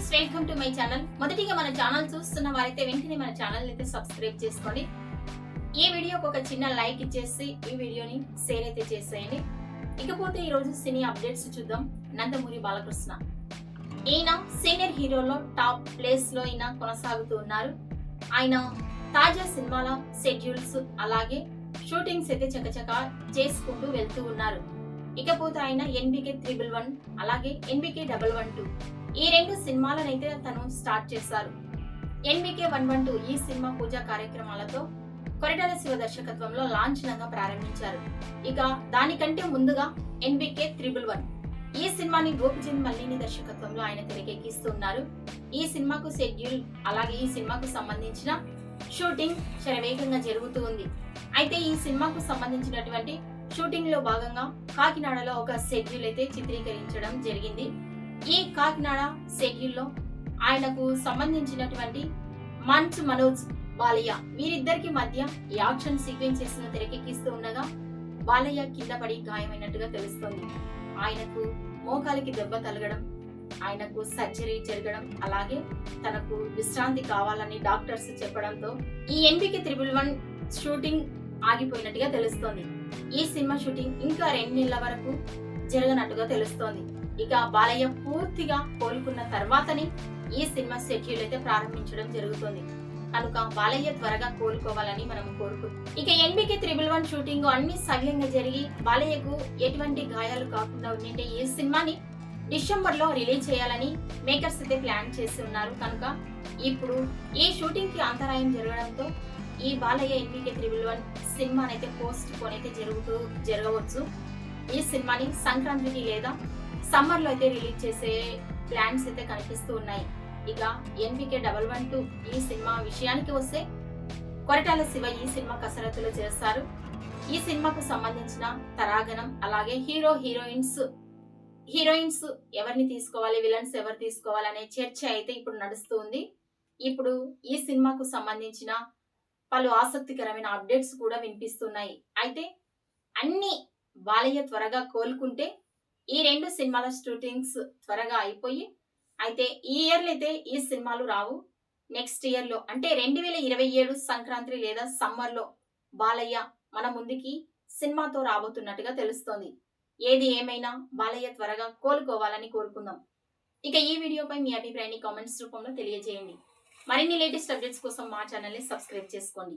Friends, welcome to my channel. మొదటిగా మన channel చూస్తున్న వారైతే వెంటనే మన ఛానల్ అయితే సబ్స్క్రైబ్ చేసుకోండి. ఈ వీడియోకి ఒక చిన్న లైక్ ఇచ్చేసి ఈ వీడియోని షేర్ అయితే చేసేయండి. ఇకపోతే ఈ రోజు సినీ అప్డేట్స్ చూద్దాం. నందమూరి బాలకృష్ణ ఈయన సీనియర్ హీరోలో టాప్ ప్లేస్ లో ఈయన కొనసాగుతూ ఉన్నారు. ఆయన తాజా సినిమాల షెడ్యూల్స్ అలాగే షూటింగ్స్ అయితే చకచకా చేసుకుంటూ వెళ్తూ ఉన్నారు. ఇకపోతే ఆయన NBK 111 అలాగే NBK 112 ఈ రెండు సినిమాలనైతే తను స్టార్ట్ చేశారు. NBK 112 ఈ సినిమా పూజా కార్యక్రమాలతో కొరటాల శివ దర్శకత్వంలో లాంఛనంగా ప్రారంభించారు. ఇక దానికంటే ముందుగా NBK 111 ఈ సినిమాని గోపిచంద్ మల్లిని దర్శకత్వంలో ఆయన తెరకెక్కిస్తున్నారు. ఈ సినిమాకు షెడ్యూల్ అలాగే ఈ సినిమాకు సంబంధించిన షూటింగ్ శరవేగంగా జరుగుతూ ఉంది. అయితే ఈ సినిమాకు సంబంధించినటువంటి షూటింగ్ లో భాగంగా కాకినాడలో ఒక షెడ్యూల్ అయితే చిత్రీకరించడం జరిగింది. ఈ కాకినాడ షెడ్యూల్ లో ఆయనకు సంబంధించినటువంటి మంచు మనోజ్ బాలయ్య వీరిద్దరికి మధ్య యాక్షన్ సీక్వెన్సెస్ ను తెరకెక్కిస్తూ ఉండగా బాలయ్య కింద పడి గాయమైనట్టుగా తెలుస్తోంది. ఆయనకు మోకాలికి దెబ్బ తగలడం, ఆయనకు సర్జరీ జరగడం అలాగే తనకు విశ్రాంతి కావాలని డాక్టర్స్ చెప్పడంతో ఈ NBK 111 షూటింగ్ ఆగిపోయినట్టుగా తెలుస్తోంది. ఈ సినిమా షూటింగ్ ఇంకా 2 నెలల వరకు జరగనట్టుగా తెలుస్తోంది. ఇక బాలయ్య పూర్తిగా కోలుకున్న తర్వాతనే ఈ సినిమా షెడ్యూల్ అయితే ప్రారంభించడం జరుగుతుంది. కనుక బాలయ్య త్వరగా కోలుకోవాలని మనం కోరుకుంటాం. ఇక NBK 111 షూటింగ్ అన్ని సవ్యంగా జరిగి బాలయ్యకు ఎటువంటి గాయాలు కాకుండా ఉండింటే ఈ సినిమాని డిసెంబర్ లో రిలీజ్ చేయాలని మేకర్స్ అయితే ప్లాన్ చేసి ఉన్నారు. కనుక ఇప్పుడు ఈ షూటింగ్ కి అంతరాయం జరగడంతో ఈ బాలయ్య NBK 111 సినిమానైతే పోస్ట్ పోన్ అయితే జరగవచ్చు. ఈ సినిమాని సంక్రాంతికి లేదా సమ్మర్ లో అయితే రిలీజ్ చేసే ప్లాన్స్ అయితే కనిపిస్తూ ఉన్నాయి. ఇక NBK 112 ఈ సినిమా విషయానికి వస్తే కొరటాల శివ ఈ సినిమా కసరత్తులు చేస్తారు. ఈ సినిమాకు సంబంధించిన తరాగణం అలాగే హీరోయిన్స్ ఎవరిని తీసుకోవాలి, విలన్స్ ఎవరు తీసుకోవాలి అనే చర్చ అయితే ఇప్పుడు నడుస్తూ ఉంది. ఇప్పుడు ఈ సినిమాకు సంబంధించిన పలు ఆసక్తికరమైన అప్డేట్స్ కూడా వినిపిస్తున్నాయి. అయితే అన్ని బాలయ్య త్వరగా కోలుకుంటే ఈ 2 సినిమాల షూటింగ్స్ త్వరగా అయిపోయి అయితే ఈ ఇయర్లో అయితే ఈ సినిమాలు రావు. నెక్స్ట్ ఇయర్ లో అంటే 2027 సంక్రాంతి లేదా సమ్మర్ లో బాలయ్య మన ముందుకి సినిమాతో రాబోతున్నట్టుగా తెలుస్తోంది. ఏది ఏమైనా బాలయ్య త్వరగా కోలుకోవాలని కోరుకుందాం. ఇక ఈ వీడియోపై మీ అభిప్రాయాన్ని కామెంట్స్ రూపంలో తెలియజేయండి. మరిన్ని లేటెస్ట్ అప్డేట్స్ కోసం మా ఛానల్ ని సబ్స్క్రైబ్ చేసుకోండి.